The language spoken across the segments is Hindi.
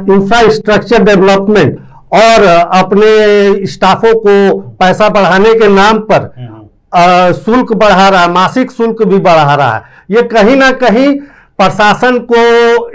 इंफ्रास्ट्रक्चर डेवलपमेंट और अपने स्टाफों को पैसा बढ़ाने के नाम पर शुल्क बढ़ा रहा है, मासिक शुल्क भी बढ़ा रहा है। ये कहीं ना कहीं प्रशासन को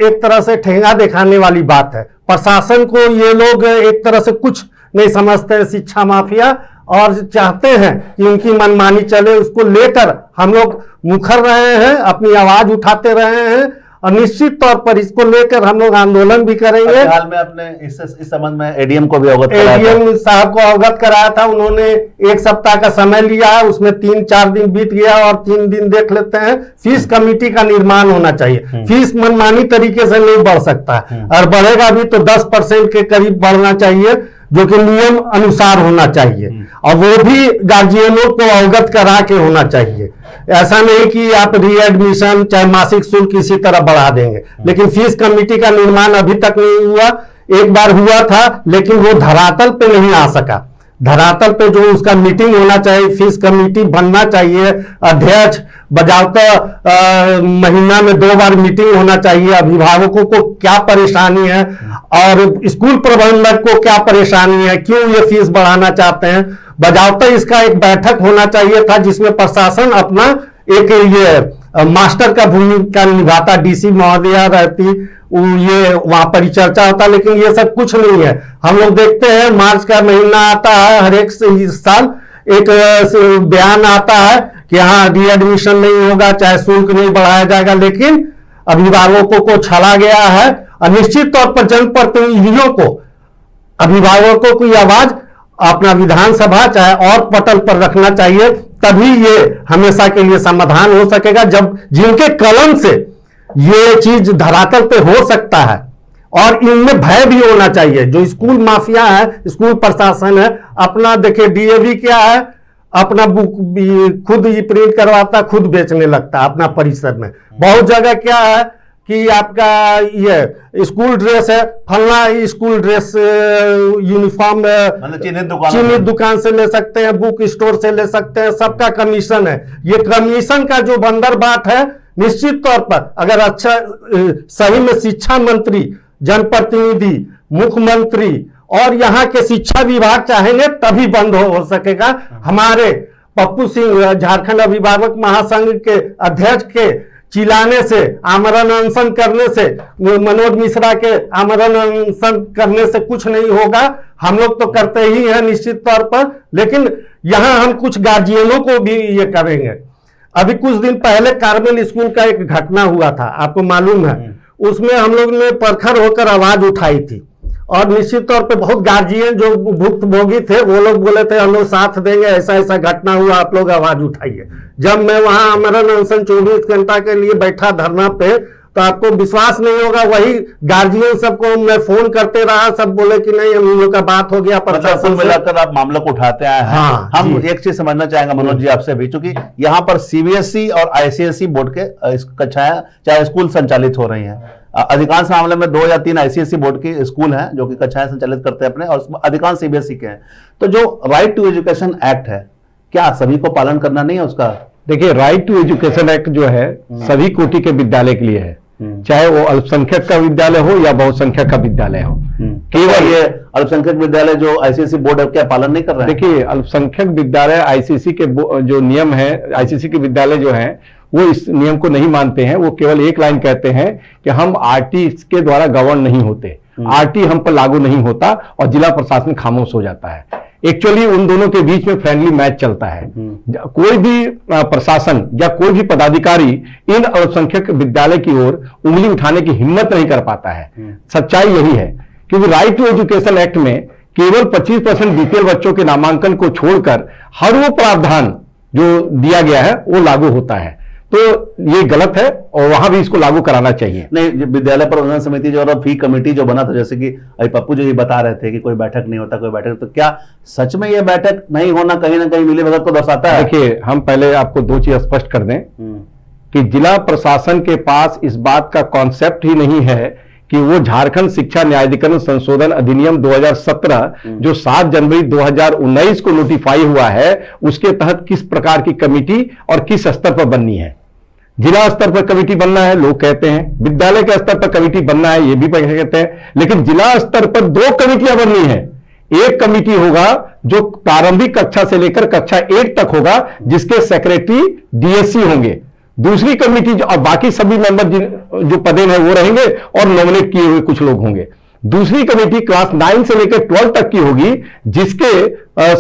एक तरह से ठेंगा दिखाने वाली बात है। प्रशासन को ये लोग एक तरह से कुछ नहीं समझते हैं शिक्षा माफिया, और चाहते हैं कि उनकी मनमानी चले। उसको लेकर हम लोग मुखर रहे हैं, अपनी आवाज उठाते रहे हैं, और निश्चित तौर पर इसको लेकर हम लोग आंदोलन भी करेंगे। हाल में आपने इस संबंध में एडीएम को भी अवगत कराया था? एडीएम साहब को अवगत कराया था। उन्होंने 1 सप्ताह का समय लिया है, उसमें 3-4 दिन बीत गया और 3 दिन देख लेते हैं। फीस कमेटी का निर्माण होना चाहिए। फीस मनमानी तरीके से नहीं बढ़ सकता, और बढ़ेगा भी तो 10% के करीब बढ़ना चाहिए, जो कि नियम अनुसार होना चाहिए, और वो भी गार्जियनों को अवगत करा के होना चाहिए। ऐसा नहीं कि आप रीएडमिशन चाहे मासिक शुल्क इसी तरह बढ़ा देंगे। लेकिन फीस कमेटी का निर्माण अभी तक नहीं हुआ। एक बार हुआ था, लेकिन वो धरातल पे नहीं आ सका। धरातल पे जो उसका मीटिंग होना चाहिए, फीस कमेटी बनना चाहिए, अध्यक्ष बजावता महीना में 2 बार मीटिंग होना चाहिए। अभिभावकों को क्या परेशानी है और स्कूल प्रबंधक को क्या परेशानी है, क्यों ये फीस बढ़ाना चाहते हैं, बजावता इसका एक बैठक होना चाहिए था, जिसमें प्रशासन अपना एक ये मास्टर का भूमिका निभाता, डीसी महोदया रहती, ये वहां परिचर्चा होता। लेकिन ये सब कुछ नहीं है। हम लोग देखते हैं मार्च का महीना आता है, हर एक साल एक बयान आता है कि हाँ रीएडमिशन नहीं होगा, चाहे शुल्क नहीं बढ़ाया जाएगा, लेकिन अभिभावकों को छला गया है। और निश्चित तौर पर जनप्रतिनिधियों को, अभिभावकों की आवाज अपना विधानसभा चाहे और पटल पर रखना चाहिए, तभी ये हमेशा के लिए समाधान हो सकेगा। जब जिनके कलम से ये चीज धरातल पे हो सकता है, और इनमें भय भी होना चाहिए। जो स्कूल माफिया है, स्कूल प्रशासन है, अपना देखिए डीएवी क्या है, अपना बुक भी खुद ही प्रिंट करवाता, खुद बेचने लगता है अपना परिसर में। बहुत जगह क्या है कि आपका ये स्कूल ड्रेस है, फलना स्कूल ड्रेस यूनिफॉर्म चीनी दुकान से ले सकते हैं, बुक स्टोर से ले सकते हैं, सबका कमीशन है। ये कमीशन का जो बंदरबाट है, निश्चित तौर पर अगर अच्छा सही में शिक्षा मंत्री, जनप्रतिनिधि, मुख्यमंत्री और यहाँ के शिक्षा विभाग चाहेंगे तभी बंद हो सकेगा। हमारे पप्पू सिंह, झारखंड अभिभावक महासंघ के अध्यक्ष के चिल्लाने से, आमरण अनशन करने से, मनोज मिश्रा के आमरण अनशन करने से कुछ नहीं होगा। हम लोग तो करते ही हैं निश्चित तौर पर, लेकिन यहाँ हम कुछ गार्जियनों को भी ये करेंगे। अभी कुछ दिन पहले कार्मेल स्कूल का एक घटना हुआ था, आपको मालूम है। उसमें हम लोग ने प्रखर होकर आवाज उठाई थी, और निश्चित तौर पे बहुत गार्जियन जो भुक्तभोगी थे वो लोग बोले थे हम लोग साथ देंगे, ऐसा ऐसा घटना हुआ, आप लोग आवाज उठाइए। जब मैं वहां आमरण अनशन 24 घंटा के लिए बैठा धरना पे, तो आपको विश्वास नहीं होगा, वही गार्जियन सबको मैं फोन करते रहा, सब बोले कि नहीं हम लोग का बात हो गया। प्रशासन मिलाकर आप मामला को उठाते आए हैं। हाँ, हम एक चीज समझना चाहेंगे मनोज जी आपसे भी, चूंकि यहाँ पर सीबीएसई और आईसीएसई बोर्ड के कक्षाएं चाहे स्कूल संचालित हो रही हैं। अधिकांश मामले में 2 या 3 आईसीएसई बोर्ड के स्कूल हैं जो कि कक्षाएं संचालित करते हैं अपने, और अधिकांश सीबीएसई के हैं। तो जो राइट टू एजुकेशन एक्ट है, क्या सभी को पालन करना नहीं है उसका? देखिए, राइट टू एजुकेशन एक्ट जो है सभी कोटि के विद्यालय के लिए है, चाहे वो अल्पसंख्यक का विद्यालय हो या बहुसंख्यक का विद्यालय हो। केवल ये अल्पसंख्यक विद्यालय जो आईसीएसई बोर्ड है क्या पालन नहीं कर रहे हैं? देखिए, अल्पसंख्यक विद्यालय आईसीएसई के जो नियम है, आईसीएसई के विद्यालय जो है वो इस नियम को नहीं मानते हैं। वो केवल एक लाइन कहते हैं कि हम आरटी के द्वारा गवर्न नहीं होते, आरटी हम पर लागू नहीं होता, और जिला प्रशासन खामोश हो जाता है। एक्चुअली उन दोनों के बीच में फ्रेंडली मैच चलता है। कोई भी प्रशासन या कोई भी पदाधिकारी इन अल्पसंख्यक विद्यालय की ओर उंगली उठाने की हिम्मत नहीं कर पाता है। सच्चाई यही है, क्योंकि राइट टू एजुकेशन एक्ट में केवल 25% बीपीएल बच्चों के नामांकन को छोड़कर हर वो प्रावधान जो दिया गया है वो लागू होता है। तो ये गलत है, और वहां भी इसको लागू कराना चाहिए। नहीं, विद्यालय प्रबंधन समिति जो और फी कमेटी जो बना था, जैसे कि अभी पप्पू जी बता रहे थे कि कोई बैठक नहीं होता, कोई बैठक, तो क्या सच में ये बैठक नहीं होना कहीं ना कहीं मिलीभगत को दर्शाता है? देखिए, हम पहले आपको 2 चीज स्पष्ट कर दें कि जिला प्रशासन के पास इस बात का कॉन्सेप्ट ही नहीं है कि वो झारखंड शिक्षा न्यायाधिकरण संशोधन अधिनियम 2017 जो 7 जनवरी 2019 को नोटिफाई हुआ है, उसके तहत किस प्रकार की कमेटी और किस स्तर पर बननी है। जिला स्तर पर कमेटी बनना है, लोग कहते हैं। विद्यालय के स्तर पर कमेटी बनना है, ये भी कहते हैं। लेकिन जिला स्तर पर 2 कमेटियां बननी है। एक कमेटी होगा जो प्रारंभिक कक्षा से लेकर कक्षा 1 तक होगा, जिसके सेक्रेटरी डीएससी होंगे। दूसरी कमेटी और बाकी सभी मेंबर जो पदेन है वो रहेंगे और नॉमिनेट किए हुए कुछ लोग होंगे। दूसरी कमेटी क्लास 9 से लेकर 12 तक की होगी, जिसके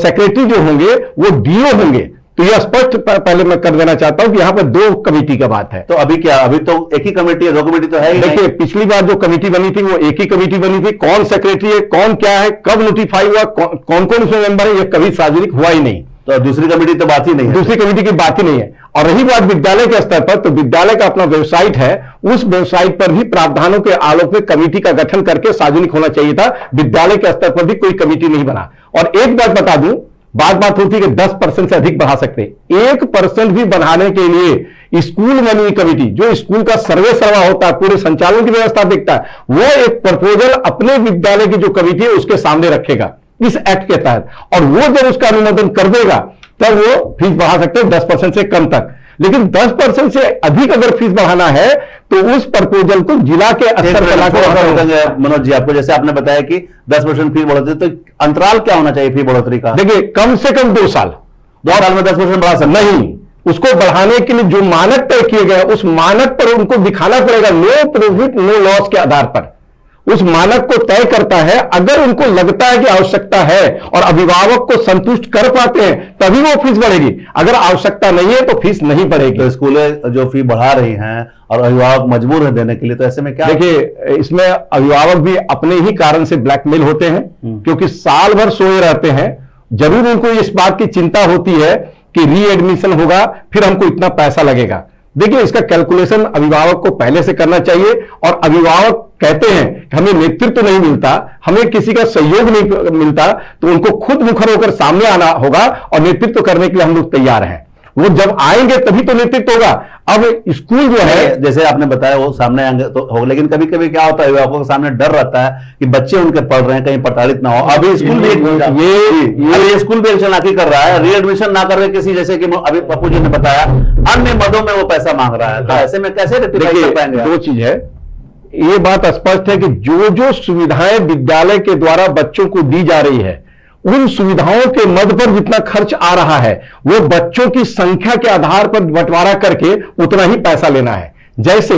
सेक्रेटरी जो होंगे वो डीओ होंगे। तो यह स्पष्ट पहले मैं कर देना चाहता हूं कि यहां पर 2 कमेटी का बात है। तो अभी क्या, अभी तो एक ही कमेटी है, 2 कमेटी तो है ही नहीं। देखिए, पिछली बार जो कमेटी बनी थी वो एक ही कमेटी बनी थी। कौन सेक्रेटरी है, कौन क्या है, कब नोटिफाई हुआ, कौन कौन उसमें मेंबर है, यह कभी सार्वजनिक हुआ ही नहीं। तो दूसरी कमेटी तो बात ही नहीं है। दूसरी कमेटी की बात ही नहीं है। और रही बात विद्यालय के स्तर पर, तो विद्यालय का अपना वेबसाइट है, उस वेबसाइट पर भी प्रावधानों के आलोक में कमेटी का गठन करके सार्वजनिक होना चाहिए था। विद्यालय के स्तर पर भी कोई कमेटी नहीं बना। और एक बात बता दूं, बात होती है कि 10% से अधिक बढ़ा सकते हैं। 1% भी बढ़ाने के लिए स्कूल बनी कमेटी, जो स्कूल का सर्वा होता है, पूरे संचालन की व्यवस्था देखता है, वो एक प्रपोजल अपने विद्यालय की जो कमेटी है उसके सामने रखेगा इस एक्ट के तहत। और वो जब उसका अनुमोदन कर देगा तब वो फीस बढ़ा सकते हैं 10% से कम तक। लेकिन 10% से अधिक अगर फीस बढ़ाना है तो उस प्रपोजल को जिला के स्तर पर लाकर, मनोज जी, आपको जैसे आपने बताया कि 10% फीस बढ़ोतरी, तो अंतराल क्या होना चाहिए फी बढ़ोतरी का? देखिए, कम से कम 2 साल, 2 साल में 10% बढ़ा सकते नहीं। उसको बढ़ाने के लिए जो मानक तय किए गए उस मानक पर उनको दिखाना पड़ेगा, नो प्रॉफिट नो लॉस के आधार पर उस मानक को तय करता है। अगर उनको लगता है कि आवश्यकता है और अभिभावक को संतुष्ट कर पाते हैं तभी वो फीस बढ़ेगी, अगर आवश्यकता नहीं है तो फीस नहीं बढ़ेगी। तो स्कूलें जो फी बढ़ा रही हैं और अभिभावक मजबूर है देने के लिए, तो ऐसे में क्या? देखिए, इसमें अभिभावक भी अपने ही कारण से ब्लैकमेल होते हैं, क्योंकि साल भर सोए रहते हैं। जरूर उनको इस बात की चिंता होती है कि रीएडमिशन होगा, फिर हमको इतना पैसा लगेगा। देखिए, इसका कैलकुलेशन अभिभावक को पहले से करना चाहिए। और अभिभावक कहते हैं कि हमें नेतृत्व नहीं मिलता, हमें किसी का सहयोग नहीं मिलता, तो उनको खुद मुखर होकर सामने आना होगा और नेतृत्व करने के लिए हम लोग तैयार हैं। वो जब आएंगे तभी तो नेतृत्व होगा। अब स्कूल जो है, जैसे आपने बताया, वो सामने आएंगे तो होगा, लेकिन कभी कभी क्या होता है, अभिभावकों के सामने डर रहता है कि बच्चे उनके पढ़ रहे हैं, कहीं प्रताड़ित ना हो। अभी स्कूल भी ये स्कूल भी एक चलाकी कर रहा है, रीएडमिशन ना करके किसी, जैसे कि अभी पप्पू जी ने बताया, अन्य मदों में वो पैसा मांग रहा है। तो ऐसे में कैसे रेक्टिफाई कर पाएंगे? 2 चीज है। ये बात स्पष्ट है कि जो सुविधाएं विद्यालय के द्वारा बच्चों को दी जा रही है, उन सुविधाओं के मद पर जितना खर्च आ रहा है वो बच्चों की संख्या के आधार पर बंटवारा करके उतना ही पैसा लेना है। जैसे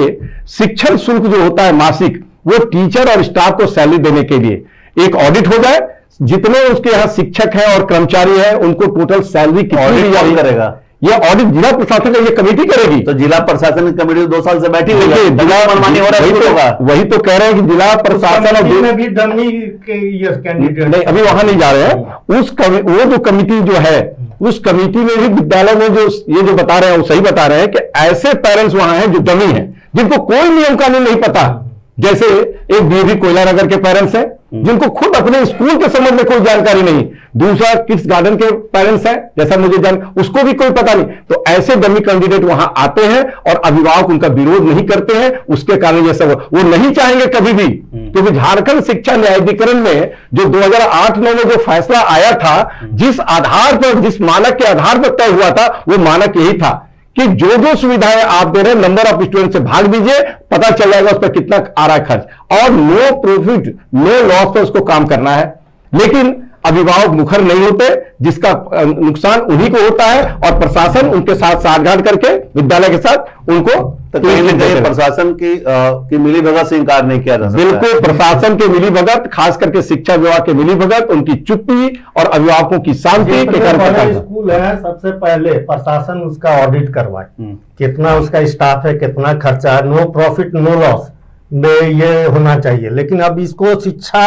शिक्षण शुल्क जो होता है मासिक, वो टीचर और स्टाफ को सैलरी देने के लिए एक ऑडिट हो जाए, जितने उसके यहाँ शिक्षक हैं और कर्मचारी हैं उनको टोटल सैलरी कितनी दी जारी करेगा, यह ऑडिट जिला प्रशासन का ये कमेटी करेगी। तो जिला प्रशासन की कमेटी 2 साल से बैठी हुई है, जिला मनमानी हो रहा है। वही तो कह रहे हैं कि जिला प्रशासन में भी डमी के ये कैंडिडेट नहीं, अभी वहां नहीं जा रहे हैं। वो जो कमेटी जो है, उस कमेटी में भी विद्यालय में जो बता रहे हैं वो सही बता रहे हैं कि ऐसे पेरेंट्स वहां हैं जो डमी हैं, जिनको कोई नियम कानून नहीं पता। जैसे एक डीएवी कोयला नगर के पेरेंट्स हैं जिनको खुद अपने स्कूल के संबंध में कोई जानकारी नहीं। दूसरा किड्स गार्डन के पेरेंट्स हैं, जैसा मुझे उसको भी कोई पता नहीं। तो ऐसे डमी कैंडिडेट वहां आते हैं और अभिभावक उनका विरोध नहीं करते हैं। उसके कारण जैसा वो नहीं चाहेंगे कभी भी, क्योंकि झारखंड शिक्षा न्यायाधिकरण में जो 2008-9 में जो फैसला आया था, जिस आधार पर, जिस मानक के आधार पर तय हुआ था, वो मानक यही था कि जो सुविधाएं आप दे रहे हैं, नंबर ऑफ स्टूडेंट से भाग दीजिए, पता चल जाएगा उस पर कितना आ रहा है खर्च, और नो प्रॉफिट नो लॉस पर उसको काम करना है। लेकिन अभिभावक मुखर नहीं होते, जिसका नुकसान उन्हीं को होता है, और प्रशासन उनके साथ साठगांठ करके विद्यालय के साथ उनको प्रशासन की मिलीभगत से इंकार नहीं किया जा सकता। बिल्कुल, प्रशासन के मिलीभगत, खास करके शिक्षा विभाग के मिलीभगत, उनकी चुप्पी और अभिभावकों की शांति के कारण स्कूल है, सबसे पहले प्रशासन उसका ऑडिट करवाए, कितना उसका स्टाफ है, कितना खर्चा है, नो प्रॉफिट नो लॉस में ये होना चाहिए। लेकिन अब इसको शिक्षा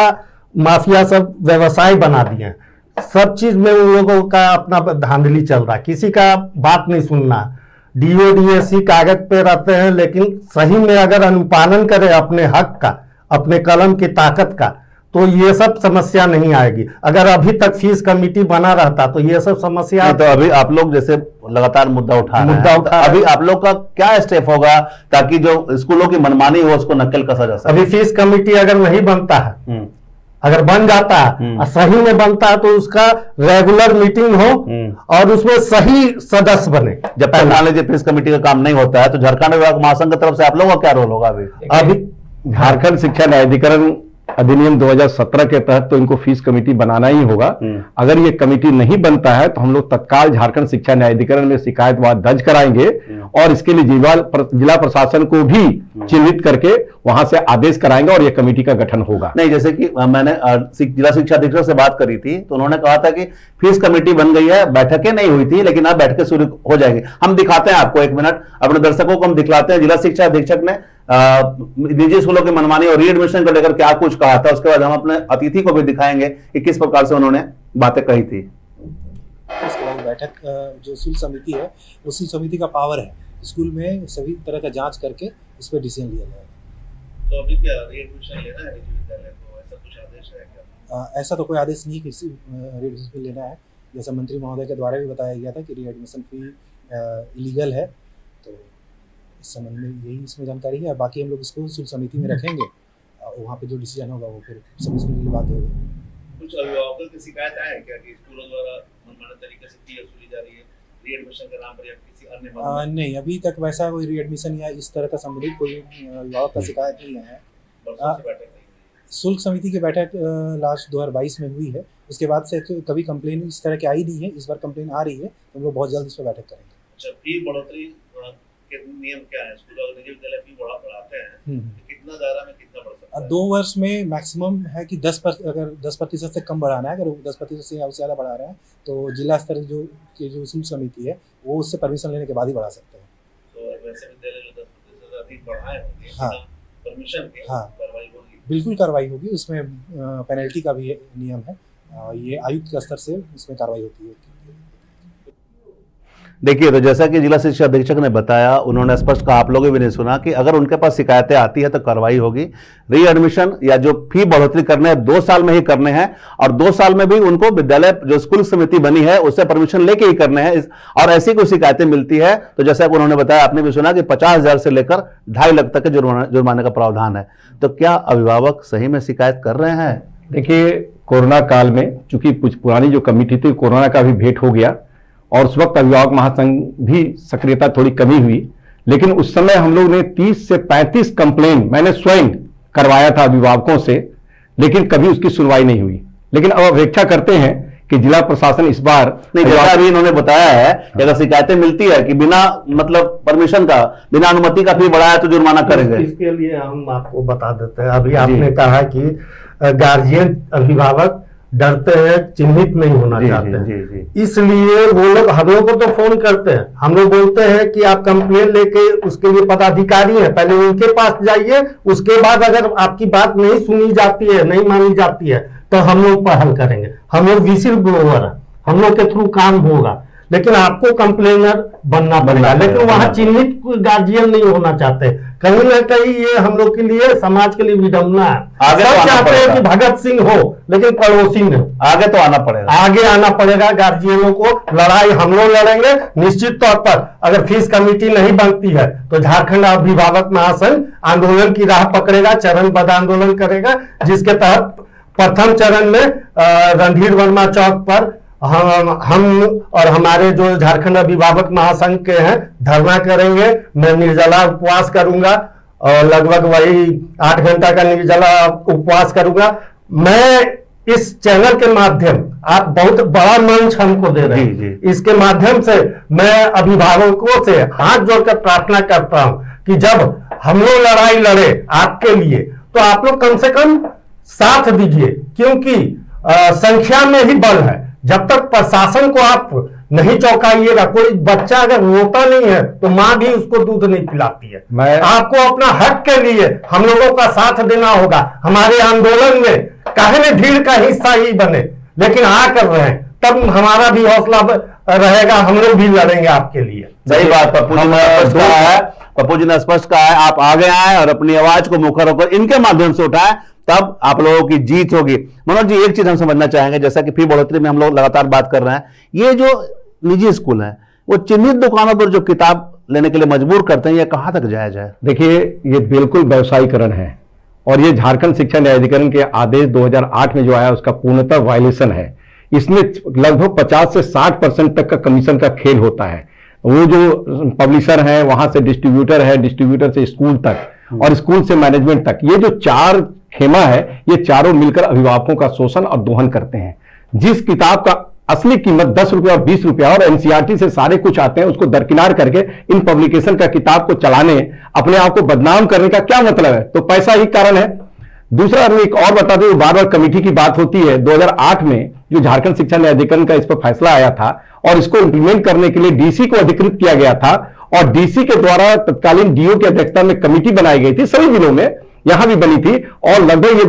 माफिया सब व्यवसाय बना दिए, सब चीज में उन लोगों का अपना धांधली चल रहा है, किसी का बात नहीं सुनना। डीओ डीएससी कागज पे रहते हैं, लेकिन सही में अगर अनुपालन करे अपने हक का, अपने कलम की ताकत का, तो ये सब समस्या नहीं आएगी। अगर अभी तक फीस कमेटी बना रहता तो ये सब समस्या। तो अभी आप लोग जैसे लगातार मुद्दा उठा अभी आप लोग का क्या स्टेप होगा ताकि जो स्कूलों की मनमानी हो उसको नक्कल कसा जा सके? अभी फीस कमेटी अगर नहीं बनता है अगर बन जाता है और सही में बनता है तो उसका रेगुलर मीटिंग हो और उसमें सही सदस्य बने। जब तक मान लीजिए फीस कमेटी का काम नहीं होता है तो झारखंड विभाग महासंघ की तरफ से आप लोगों का क्या रोल होगा अभी झारखंड शिक्षा न्यायाधिकरण अधिनियम 2017 के तहत तो इनको फीस कमेटी बनाना ही होगा। अगर ये कमेटी नहीं बनता है तो हम लोग तत्काल झारखंड शिक्षा न्यायाधिकरण में शिकायत दर्ज कराएंगे और इसके लिए जिला प्रशासन को भी चिन्हित करके वहां से आदेश कराएंगे और ये कमेटी का गठन होगा। नहीं, जैसे कि मैंने जिला शिक्षा अधीक्षक से बात करी थी तो उन्होंने कहा था कि फीस कमेटी बन गई है, बैठकें नहीं हुई थी लेकिन अब बैठकें शुरू हो जाएगी। हम दिखाते हैं आपको, एक मिनट अपने दर्शकों को हम दिखलाते हैं। जिला शिक्षा अधीक्षक ने निजी स्कूलों की मनमानी और रीएडमिशन को लेकर क्या कुछ कहा था, उसके बाद हम अपने अतिथि को भी दिखाएंगे कि किस प्रकार से उन्होंने बातें कही थी। इसके बाद बैठक जो स्कूल समिति है, उसी समिति का पावर है स्कूल में सभी तरह का जांच करके इस पर डिसीजन लिया जाएगा। तो अभी क्या रीएडमिशन लेना है निजी विद्यालय को, ऐसा कुछ आदेश है क्या? ऐसा तो कोई आदेश नहीं किसी रीएडमिशन लेना है। जैसा मंत्री महोदय के द्वारा भी बताया गया था कि रीएडमिशन फी इलीगल है, तो इस संबंध में यही इसमें जानकारी है। बाकी हम लोग इसको स्कूल समिति में रखेंगे, वहाँ पे जो डिसीजन होगा वो फिर सभी स्कूल की बात होगी। कुछ अभिभावकों की शिकायत आए क्या कि स्कूलों द्वारा मनमाने तरीके से फी वसूली जा रही है रीएडमिशन के नाम पर या किसी अन्य नहीं, अभी तक वैसा कोई रीएडमिशन या इस तरह का संबंधित कोई अभिभावक का शिकायत नहीं है। शुल्क समिति की बैठक लास्ट 2022 में हुई है, उसके बाद से कभी कंप्लेन इस तरह की आई नहीं है। इस बार कंप्लेन आ रही है तो हम लोग बहुत जल्द इस पर बैठक करेंगे। अच्छा, फी बढ़ोतरी के नियम क्या है? स्कूल और निजी विद्यालय फी बढ़ाते हैं तो कितना दायरा में कितना बढ़ सकता है? 2 वर्ष में मैक्सिमम है कि 10% से कम बढ़ाना है। अगर 10% से ज़्यादा बढ़ा रहे हैं तो जिला स्तर जो शुल्क समिति है वो उससे परमिशन लेने के बाद ही बढ़ा सकते हैं। तो वैसे विद्यालय जो 10% से अधिक बढ़ाए होंगे, हाँ, परमिशन के कार्रवाई होगी? बिल्कुल कार्रवाई होगी। उसमें पेनल्टी का भी नियम है, ये आयुक्त के स्तर से इसमें कार्रवाई होती है। देखिए, तो जैसा कि जिला शिक्षा अधीक्षक ने बताया, उन्होंने स्पष्ट कहा, आप लोगों भी नहीं सुना, कि अगर उनके पास शिकायतें आती है तो कार्रवाई होगी। रीएडमिशन या जो फी बढ़ोतरी करने हैं 2 साल में ही करने हैं और 2 साल में भी उनको विद्यालय जो स्कूल समिति बनी है उससे परमिशन लेके ही करने हैं। और ऐसी कोई शिकायतें मिलती है तो जैसा कि उन्होंने बताया, आपने भी सुना कि 50,000 से लेकर 2.5 लाख तक के जुर्माने का प्रावधान है। तो क्या अभिभावक सही में शिकायत कर रहे हैं? देखिए, कोरोना काल में चूंकि कुछ पुरानी जो कमेटी थी, कोरोना का भी भेंट हो गया और उस वक्त अभिभावक महासंघ भी सक्रियता थोड़ी कमी हुई, लेकिन उस समय हम लोग ने 30 से 35 कंप्लेन मैंने स्वयं करवाया था अभिभावकों से, लेकिन कभी उसकी सुनवाई नहीं हुई। लेकिन अब अपेक्षा करते हैं कि जिला प्रशासन इस बार नहीं, जैसा भी इन्होंने बताया है कि अगर शिकायतें मिलती है कि बिना मतलब परमिशन का, बिना अनुमति का फी बढ़ाया तो जुर्माना करेंगे। इसके लिए हम आपको बता देते हैं। अभी आपने कहा कि गार्जियन अभिभावक डरते हैं, चिन्हित नहीं होना चाहते हैं, इसलिए वो लोग हम लोग को तो फोन करते हैं। हम लोग बोलते हैं कि आप कंप्लेन लेके उसके लिए पदाधिकारी है, पहले उनके पास जाइए, उसके बाद अगर आपकी बात नहीं सुनी जाती है, नहीं मानी जाती है तो हम लोग पहल करेंगे। हम लोग विसिल ब्लोअर है, हम लोग के थ्रू काम होगा, लेकिन आपको कंप्लेनर बनना पड़ेगा। लेकिन वहां चिन्हित गार्जियन नहीं होना चाहते। कहीं ना कहीं ये हम लोग के लिए, समाज के लिए विडम्बना है। आगे सब तो चाहते हैं कि भगत सिंह हो, लेकिन पड़ोसी में आगे तो आना पड़ेगा, आगे आना पड़ेगा। गार्जियनों को लड़ाई हम लोग लड़ेंगे निश्चित तौर पर। अगर फीस कमेटी नहीं बनती है तो झारखंड अभिभावक महासंघ आंदोलन की राह पकड़ेगा, चरणबद्ध आंदोलन करेगा, जिसके तहत प्रथम चरण में रणधीर वर्मा चौक पर हम और हमारे जो झारखंड अभिभावक महासंघ के हैं धरना करेंगे। मैं निर्जला उपवास करूंगा और लगभग वही 8 घंटा का निर्जला उपवास करूंगा। मैं इस चैनल के माध्यम, आप बहुत बड़ा मंच हमको दे रहे हैं, इसके माध्यम से मैं अभिभावकों से हाथ जोड़कर प्रार्थना करता हूं कि जब हम लोग लड़ाई लड़े आपके लिए तो आप लोग कम से कम साथ दीजिए, क्योंकि संख्या में ही बल है। जब तक प्रशासन को आप नहीं चौंकाइएगा, कोई बच्चा अगर रोता नहीं है तो मां भी उसको दूध नहीं पिलाती है। आपको अपना हक के लिए हम लोगों का साथ देना होगा। हमारे आंदोलन में काहे में भीड़ का हिस्सा ही बने, लेकिन आ कर रहे हैं, तब हमारा भी हौसला रहेगा, हम लोग भी लड़ेंगे आपके लिए। सही बात पप्पू जी ने स्पष्ट कहा है, आप आगे आए और अपनी आवाज को मुखर होकर इनके माध्यम से उठाएं, तब आप लोगों की जीत होगी। मनोज जी, एक चीज हम समझना चाहेंगे, जैसा कि फी बढ़ोतरी में हम लोग लगातार बात कर रहे हैं, ये जो निजी स्कूल है वो चिन्हित दुकानों पर जो किताब लेने के लिए मजबूर करते हैं, ये कहां तक जायज है? देखिए, ये बिल्कुल व्यवसायीकरण है और ये झारखंड शिक्षा न्यायाधिकरण के आदेश 2008 में जो आया उसका पूर्णतः वायलेशन है। इसमें लगभग 50 से 60% तक का कमीशन का खेल होता है। वो जो पब्लिशर है, वहां से डिस्ट्रीब्यूटर है, डिस्ट्रीब्यूटर से स्कूल तक और स्कूल से मैनेजमेंट तक, ये जो 4 खेमा है, ये चारों मिलकर अभिभावकों का शोषण और दोहन करते हैं। जिस किताब का असली कीमत 10 रुपया और 20 रुपया और एनसीईआरटी से सारे कुछ आते हैं, उसको दरकिनार करके इन पब्लिकेशन का किताब को चलाने, अपने आप को बदनाम करने का क्या मतलब है? तो पैसा ही कारण है। दूसरा एक और बता दें, बार बार कमेटी की बात होती है। 2008 में जो झारखंड शिक्षा न्यायाधिकरण का इस पर फैसला आया था और इसको इंप्लीमेंट करने के लिए डीसी को अधिकृत किया गया था और डीसी के द्वारा तत्कालीन डीओ की अध्यक्षता में कमेटी बनाई गई थी, सभी जिलों में, यहां भी बनी थी और लगभग ये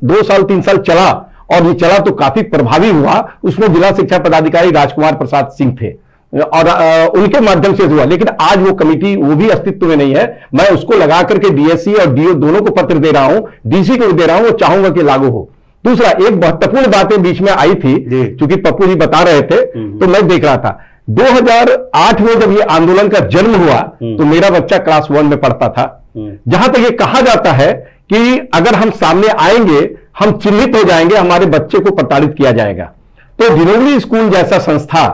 2 साल चला और ये चला तो काफी प्रभावी हुआ। उसमें जिला शिक्षा पदाधिकारी राजकुमार प्रसाद सिंह थे और उनके माध्यम से हुआ। लेकिन आज वो कमेटी, वो भी अस्तित्व में नहीं है। मैं उसको लगा करके डीएससी और डीओ दोनों को पत्र दे रहा हूं, डीसी को दे रहा हूं, वो चाहूंगा कि लागू हो। दूसरा, एक महत्वपूर्ण बातें बीच में आई थी, क्योंकि पप्पू जी बता रहे थे तो मैं देख रहा था। 2008 में जब ये आंदोलन का जन्म हुआ तो मेरा बच्चा क्लास 1 में पढ़ता था। जहां तक ये कहा जाता है कि अगर हम सामने आएंगे, हम चिन्हित हो जाएंगे, हमारे बच्चे को प्रताड़ित किया जाएगा। तो दिनोगरी स्कूल जैसा संस्था,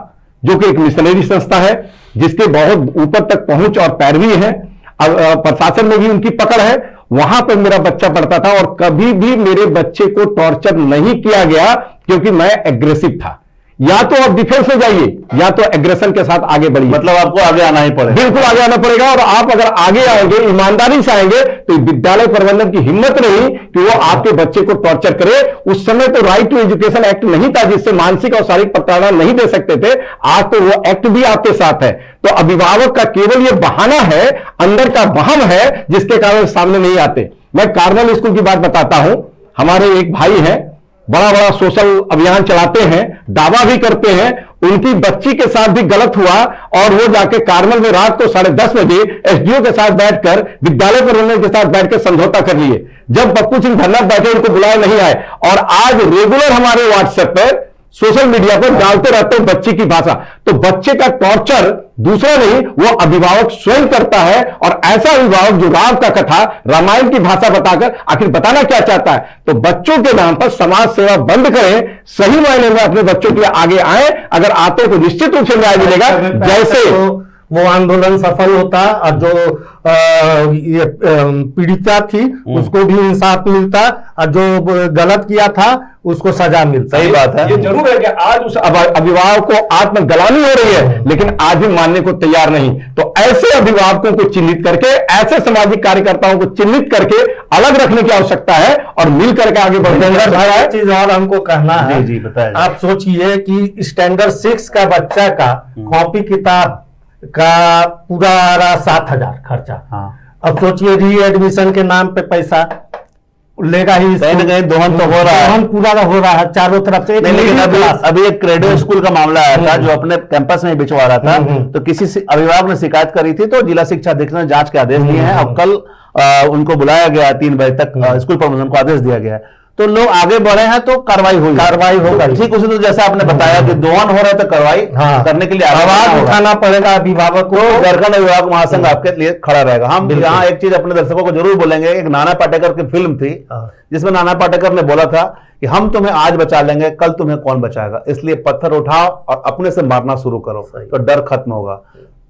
जो कि एक मिशनरी संस्था है, जिसके बहुत ऊपर तक पहुंच और पैरवी है, प्रशासन में भी उनकी पकड़ है, वहां पर मेरा बच्चा पढ़ता था और कभी भी मेरे बच्चे को टॉर्चर नहीं किया गया, क्योंकि मैं एग्रेसिव था। या तो आप डिफेंस में जाइए या तो एग्रेशन के साथ आगे बढ़िए। मतलब आपको आगे आना ही पड़ेगा। बिल्कुल आगे आना पड़ेगा। और आप अगर आगे आएंगे, ईमानदारी से आएंगे, तो विद्यालय प्रबंधन की हिम्मत नहीं कि वो आपके बच्चे को टॉर्चर करे। उस समय तो राइट टू एजुकेशन एक्ट नहीं था, जिससे मानसिक और शारीरिक प्रताड़ना नहीं दे सकते थे। आज तो वो एक्ट भी आपके साथ है। तो अभिभावक का केवल ये बहाना है, अंदर का वहम है, जिसके कारण सामने नहीं आते। मैं कार्मल स्कूल की बात बताता हूं। हमारे एक भाई हैं, बड़ा बड़ा सोशल अभियान चलाते हैं, दावा भी करते हैं। उनकी बच्ची के साथ भी गलत हुआ और वो जाके कार्मल में रात को 10:30 बजे एसडीओ के साथ बैठकर, विद्यालय प्रबंधन के साथ बैठकर समझौता कर लिए। जब पप्पू सिंह धरना बैठे, उनको बुलाए नहीं आए और आज रेगुलर हमारे व्हाट्सएप पर, सोशल मीडिया पर डालते रहते हैं बच्चे की भाषा। तो बच्चे का टॉर्चर दूसरा नहीं, वो अभिभावक स्वयं करता है। और ऐसा अभिभावक जो राम का कथा, रामायण की भाषा बताकर आखिर बताना क्या चाहता है? तो बच्चों के नाम पर समाज सेवा बंद करें, सही मायने में अपने बच्चों के लिए आगे आए। अगर आते हैं तो निश्चित रूप से न्याय मिलेगा। जैसे वो आंदोलन सफल होता और जो ये पीड़िता थी उसको भी इंसाफ मिलता और जो गलत किया था उसको सजा मिलता। सही बात है। ये जरूर है कि आज उस अभिभावक को आत्मग्लानि हो रही है, लेकिन आज भी मानने को तैयार नहीं। तो ऐसे अभिभावकों को चिन्हित करके, ऐसे सामाजिक कार्यकर्ताओं को चिन्हित करके अलग रखने की आवश्यकता है और मिल करके आगे बढ़ने की चीज और हमको कहना है। जी बताएं। आप सोचिए कि स्टैंडर्ड 6 का बच्चा का कॉपी किताब का पूरा 7,000 खर्चा। हाँ। अब सोचिए री एडमिशन के नाम पे पैसा लेगा ही, कहीं ना कहीं दोहन तो हो रहा है, दोहन पूरा हो रहा है चारों तरफ से। लेकिन अभी एक क्रेडिट स्कूल का मामला आया था जो अपने कैंपस में बिछवा रहा था, तो किसी अभिभावक ने शिकायत करी थी, तो जिला शिक्षा अधीक्षक ने जांच के आदेश दिए हैं। अब कल उनको बुलाया गया, 3 बजे तक स्कूल प्रबंधन को आदेश दिया गया है। तो लोग आगे बढ़े हैं तो कार्रवाई होगा। ठीक उसी तो जैसा आपने बताया कि दोहन हो रहा है तो कार्रवाई करने के लिए आवाज उठाना पड़ेगा अभिभावक को। झारखंड अभिभावक महासंघ आपके लिए खड़ा रहेगा। हम यहाँ एक चीज अपने दर्शकों को जरूर बोलेंगे, एक नाना पाटेकर की फिल्म थी जिसमें नाना पाटेकर ने बोला था कि हम तुम्हें आज बचा लेंगे, कल तुम्हें कौन बचाएगा, इसलिए पत्थर उठाओ और अपने से मारना शुरू करो तो डर खत्म होगा।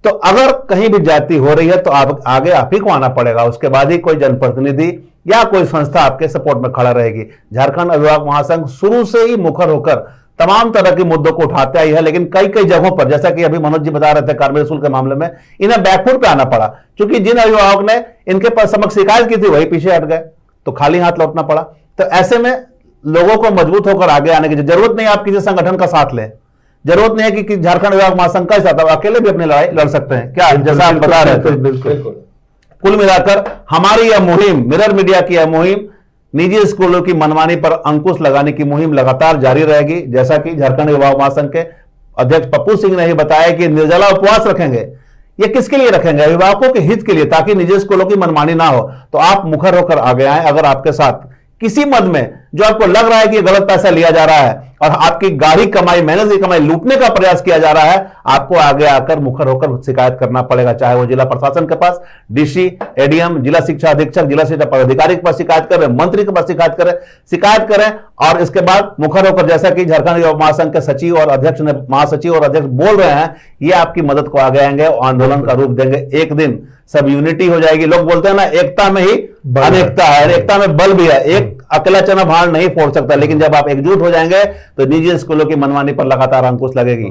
तो अगर कहीं भी जाति हो रही है तो आगे आप ही को आना पड़ेगा, उसके बाद ही कोई जनप्रतिनिधि या कोई संस्था आपके सपोर्ट में खड़ा रहेगी। झारखंड अभिभावक महासंघ शुरू से ही मुखर होकर तमाम तरह के मुद्दों को उठाते आई है, लेकिन कई कई जगहों पर, जैसा कि अभी मनोज जी बता रहे थे कार्मेल स्कूल के मामले में, इन्हें बैकफुट पे आना पड़ा, क्योंकि जिन अभिभावक ने इनके पास समक्ष शिकायत की थी वही पीछे हट गए, तो खाली हाथ लौटना पड़ा। तो ऐसे में लोगों को मजबूत होकर आगे आने की जरूरत नहीं, आप किसी संगठन का साथ लें, जरूरत नहीं है कि झारखंड अभिभावक महासंघ का साथ, अकेले भी अपनी लड़ाई लड़ सकते हैं। क्या जैसा आप बता रहे थे, बिल्कुल। कुल मिलाकर हमारी यह मुहिम, मिरर मीडिया की यह मुहिम, निजी स्कूलों की मनमानी पर अंकुश लगाने की मुहिम लगातार जारी रहेगी। जैसा कि झारखंड अभिभावक महासंघ के अध्यक्ष पप्पू सिंह ने ही बताया कि निर्जला उपवास रखेंगे। ये किसके लिए रखेंगे? अभिभावकों के हित के लिए, ताकि निजी स्कूलों की मनमानी ना हो। तो आप मुखर होकर आगे आए। अगर आपके साथ किसी मद में जो आपको लग रहा है कि गलत पैसा लिया जा रहा है और आपकी गाढ़ी कमाई, मेहनत की कमाई लूटने का प्रयास किया जा रहा है, आपको आगे आकर मुखर होकर शिकायत करना पड़ेगा। चाहे वो जिला प्रशासन के पास, डीसी, एडीएम, जिला शिक्षा अधीक्षक, जिला शिक्षा पदाधिकारी के पास शिकायत करें, मंत्री के पास शिकायत करें और इसके बाद मुखर होकर, जैसा कि झारखंड युवा महासंघ के सचिव और अध्यक्ष ने, महासचिव और अध्यक्ष बोल रहे हैं, ये आपकी मदद को आगे आएंगे, आंदोलन का रूप देंगे। एक दिन सब यूनिटी हो जाएगी। लोग बोलते हैं ना, एकता में ही अनेकता है, एकता में बल भी है। एक अकेला चना भाड़ नहीं फोड़ सकता, लेकिन जब आप एकजुट हो जाएंगे तो निजी स्कूलों की मनमानी पर लगातार अंकुश लगेगी।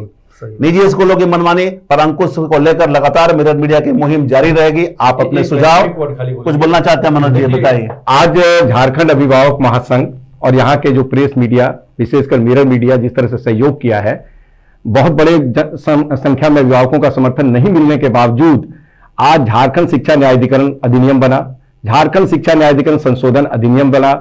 निजी स्कूलों की मनमानी पर अंकुश को लेकर लगातार मिरर मीडिया की मुहिम जारी रहेगी। आप अपने सुझाव कुछ बोलना चाहते हैं मनोज जी, बताइए। आज झारखंड अभिभावक महासंघ और यहाँ के जो प्रेस मीडिया, विशेषकर मिरर मीडिया, जिस तरह से सहयोग किया है, बहुत बड़े संख्या में अभिभावकों का समर्थन नहीं मिलने के बावजूद आज झारखंड शिक्षा न्यायाधिकरण अधिनियम बना, झारखंड शिक्षा न्यायाधिकरण संशोधन अधिनियम बना,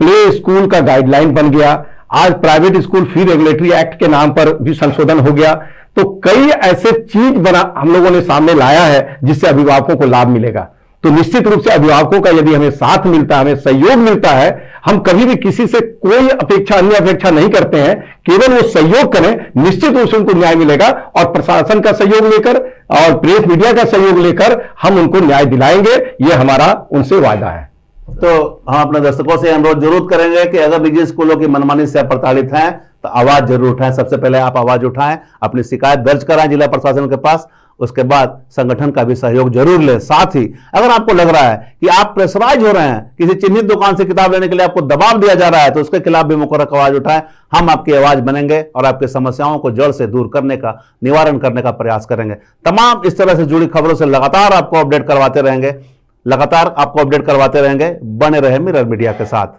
प्ले स्कूल का गाइडलाइन बन गया, आज private school fee regulatory act के नाम पर भी संशोधन हो गया। तो कई ऐसे चीज बना हम लोगों ने सामने लाया है जिससे अभिभावकों को लाभ मिलेगा। तो निश्चित रूप से अभिभावकों का यदि हमें साथ मिलता है, हमें सहयोग मिलता है, हम कभी भी किसी से कोई अन्य अपेक्षा नहीं करते हैं, केवल वो सहयोग करें, निश्चित रूप से उनको न्याय मिलेगा। और प्रशासन का सहयोग लेकर और प्रेस मीडिया का सहयोग लेकर हम उनको न्याय दिलाएंगे, ये हमारा उनसे वादा है। तो हम अपने दर्शकों से अनुरोध जरूर करेंगे कि अगर निजी स्कूलों की मनमानी से प्रताड़ित हैं तो आवाज जरूर उठाएं। सबसे पहले आप आवाज उठाएं, अपनी शिकायत दर्ज कराएं जिला प्रशासन के पास, उसके बाद संगठन का भी सहयोग जरूर लें। साथ ही अगर आपको लग रहा है कि आप प्रेशराइज हो रहे हैं, किसी चिन्हित दुकान से किताब लेने के लिए आपको दबाव दिया जा रहा है, तो उसके खिलाफ भी मुकर्रर आवाज उठाएं। हम आपकी आवाज बनेंगे और आपकी समस्याओं को जड़ से दूर करने का, निवारण करने का प्रयास करेंगे। तमाम इस तरह से जुड़ी खबरों से लगातार आपको अपडेट करवाते रहेंगे, बने रहे मिरर मीडिया के साथ।